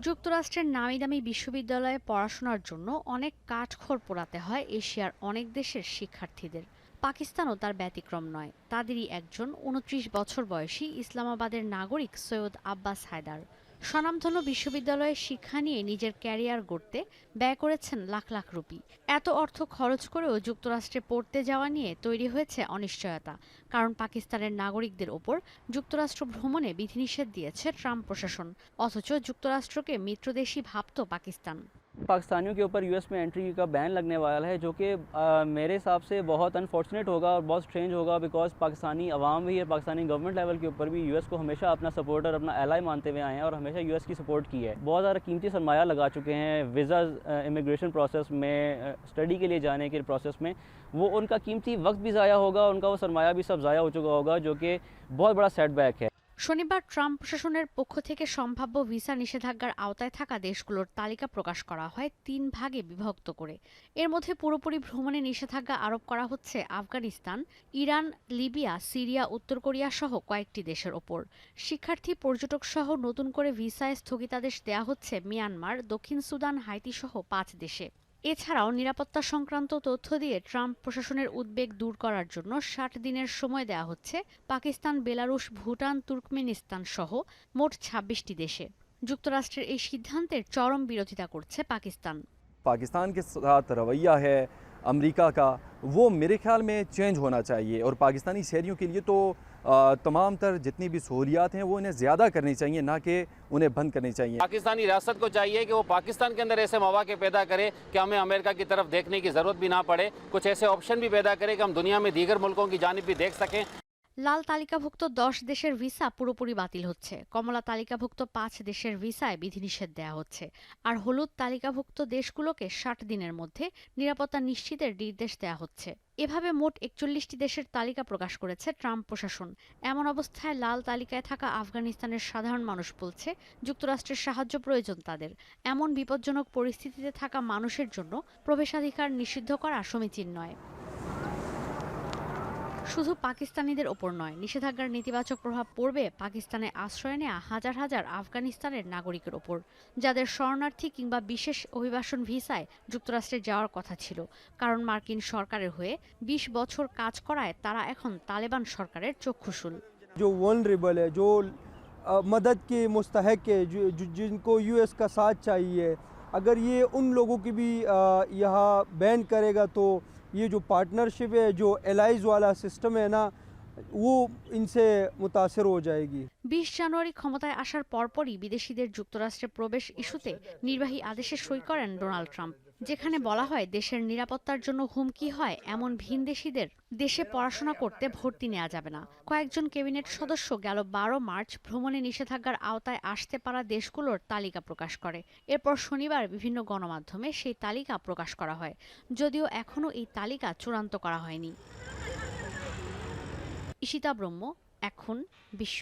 যুক্তরাষ্ট্রের নামিদামি বিশ্ববিদ্যালয়ে পড়াশোনার জন্য অনেক কাঠখড় পোড়াতে হয় এশিয়ার অনেক দেশের শিক্ষার্থীদের। পাকিস্তানও তার ব্যতিক্রম নয়। তাদেরই একজন ২৯ বছর বয়সী ইসলামাবাদের নাগরিক সৈয়দ আব্বাস হায়দার স্বনামধন্য বিশ্ববিদ্যালয়ে শিক্ষা নিয়ে নিজের ক্যারিয়ার গড়তে ব্যয় করেছেন লাখ লাখ রুপি। এত অর্থ খরচ করেও যুক্তরাষ্ট্রে পড়তে যাওয়া নিয়ে তৈরি হয়েছে অনিশ্চয়তা। কারণ পাকিস্তানের নাগরিকদের ওপর যুক্তরাষ্ট্র ভ্রমণে বিধিনিষেধ দিয়েছে ট্রাম্প প্রশাসন। অথচ যুক্তরাষ্ট্রকে মিত্রদেশই ভাবত পাকিস্তান। पाकिस्तानियों के ऊपर यूएस में एंट्री का बैन लगने वाला है, जो कि मेरे हिसाब से बहुत अनफॉर्चुनेट होगा और बहुत स्ट्रेंज होगा, बिकॉज पाकिस्तानी अवाम भी और पाकिस्तानी गवर्नमेंट लेवल के ऊपर भी यूएस को हमेशा अपना सपोर्टर, अपना एलाई मानते हुए आए हैं और हमेशा यूएस की सपोर्ट की है। बहुत ज़्यादा कीमती सरमाया लगा चुके हैं वीज़ा इमिग्रेशन प्रोसेस में, स्टडी के लिए जाने के प्रोसेस में। वो उनका कीमती वक्त भी ज़ाया होगा, उनका वो सरमाया भी सब ज़ाया हो चुका होगा, जो कि बहुत बड़ा सेटबैक है। শনিবার ট্রাম্প প্রশাসনের পক্ষ থেকে সম্ভাব্য ভিসা নিষেধাজ্ঞার আওতায় থাকা দেশগুলোর তালিকা প্রকাশ করা হয় ৩ ভাগে বিভক্ত করে। এর মধ্যে পুরোপুরি ভ্রমণে নিষেধাজ্ঞা আরোপ করা হচ্ছে আফগানিস্তান, ইরান, লিবিয়া, সিরিয়া, উত্তর কোরিয়া সহ কয়েকটি দেশের ওপর। শিক্ষার্থী, পর্যটক সহ নতুন করে ভিসায় স্থগিতাদেশ দেয়া হচ্ছে মিয়ানমার, দক্ষিণ সুদান, হাইতি সহ ৫ দেশে। এছাড়াও নিরাপত্তা সংক্রান্ত তথ্য দিয়ে ট্রাম্প প্রশাসনের উদ্বেগ দূর করার জন্য ৬০ দিনের সময় দেওয়া হচ্ছে পাকিস্তান, বেলারুশ, ভুটান, তুর্কমেনিস্তান সহ মোট ২৬টি দেশে। যুক্তরাষ্ট্রের এই সিদ্ধান্তের চরম বিরোধিতা করছে পাকিস্তান। पाकिस्तान के साथ रवैया है अमेरिका का, वो मेरे ख्याल में चेंज होना चाहिए और पाकिस्तानी शहरियों के लिए तो तमाम तर जितनी भी सहूलियात हैं वो इन्हें ज़्यादा करनी चाहिए, ना कि उन्हें बंद करनी चाहिए। पाकिस्तानी रियासत को चाहिए कि वो पाकिस्तान के अंदर ऐसे मौके पैदा करे कि हमें अमेरिका की तरफ देखने की ज़रूरत भी ना पड़े, कुछ ऐसे ऑप्शन भी पैदा करे कि हम दुनिया में दीगर मुल्कों की जानिब भी देख सकें। লাল তালিকাভুক্ত ১০ দেশের ভিসা পুরোপুরি বাতিল হচ্ছে। কমলা তালিকাভুক্ত ৫ দেশের ভিসায় বিধিনিষেধ দেওয়া হচ্ছে। আর হলুদ তালিকাভুক্ত দেশগুলোকে ৬০ দিনের মধ্যে নিরাপত্তা নিশ্চিতের নির্দেশ দেওয়া হচ্ছে। এভাবে মোট ৪১টি দেশের তালিকা প্রকাশ করেছে ট্রাম্প প্রশাসন। এমন অবস্থায় লাল তালিকায় থাকা আফগানিস্তানের সাধারণ মানুষ বলছে যুক্তরাষ্ট্রের সাহায্য প্রয়োজন তাদের। এমন বিপজ্জনক পরিস্থিতিতে থাকা মানুষের জন্য প্রবেশাধিকার নিষিদ্ধ করা সমীচীন নয়। শুধু পাকিস্তানিদের ওপর নয়, নিষেধাজ্ঞার নেতিবাচক প্রভাব পড়বে পাকিস্তানে আশ্রয় নেওয়া হাজার হাজার আফগানিস্তানের নাগরিকের ওপর, যাদের শরণার্থী কিংবা বিশেষ অভিবাসন ভিসায় যুক্তরাষ্ট্রে যাওয়ার কথা ছিল। কারণ মার্কিন সরকারের হয়ে ২০ বছর কাজ করায় তারা এখন তালেবান সরকারের চক্ষুশূল। जो वनरेबल है, जो मदद के मुस्तहक है, जिनको यूएस का साथ चाहिए, अगर ये उन लोगों की भी यहाँ बैन करेगा तो ये जो पार्टनरशिप है, जो एलाइज वाला सिस्टम है ना, वो इनसे मुतासर हो जाएगी। ২০ জানুয়ারি ক্ষমতায় আসার পরপরই বিদেশিদের যুক্তরাষ্ট্রে প্রবেশ ইস্যুতে নির্বাহী আদেশে সই করেন ডোনাল্ড ট্রাম্প, যেখানে বলা হয় দেশের নিরাপত্তার জন্য হুমকি হয় এমন ভিনদেশিদের দেশে পড়াশোনা করতে ভর্তি নেওয়া যাবে না। কয়েকজন ক্যাবিনেট সদস্য গেল ১২ মার্চ ভ্রমণে নিষেধাজ্ঞার আওতায় আসতে পারা দেশগুলোর তালিকা প্রকাশ করে। এরপর শনিবার বিভিন্ন গণমাধ্যমে সেই তালিকা প্রকাশ করা হয়, যদিও এখনও এই তালিকা চূড়ান্ত করা হয়নি। ঈশিতা ব্রহ্ম, এখন বিশ্ব।